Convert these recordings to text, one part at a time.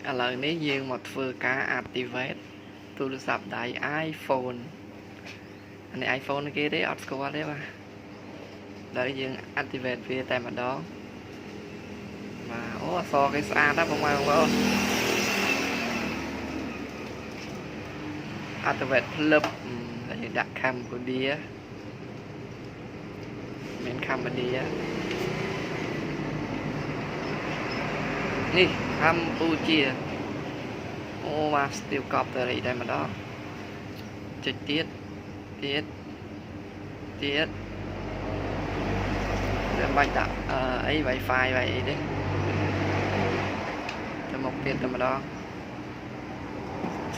ឥឡូវនេះយើងមកធ្វើការ activate ទូរស័ព្ទដៃ iPhone អានេះ iPhone គេទេអត់ស្គាល់ទេបាទដល់យើង activate វាតែម្ដងបាទអូអក្សរគេស្អាតណាស់បងប្អូន activate ភ្លឹបហើយយើងដាក់ Cambodia មាន Cambodia នេះកម្ពុជាអូបាទស្ទាវកប់តរីតែម្ដងចុចទៀតតែបាច់ដាក់អី Wi-Fi អីទេទៅមកទៀតតែម្ដង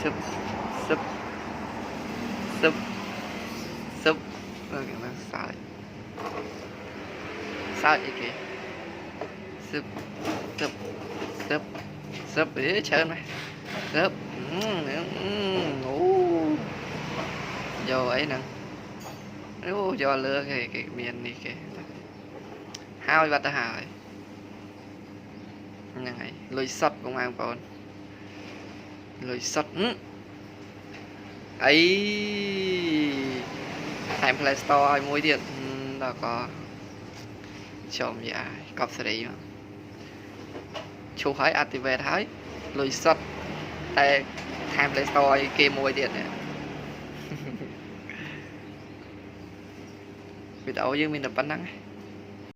សឹបគេមកសើចអីគេសឹបអេច្រើនណាស់សឹបអូយកអីហ្នឹងអូយកលើគេមាននេះគេហើយបាត់ទៅហើយហ្នឹងហើយលុយសុតបងប្អូនលុយសុតអីថែម Play Store ឲ្យមួយទៀតដល់ក៏ចំយ៉ាកប់សេរីមកឈូសឲ្យ activate ហើយលុយសុតតែថែម Play Store ឲ្យគេមួយទៀតវីដេអូយើងមានតែប៉ុណ្្នឹង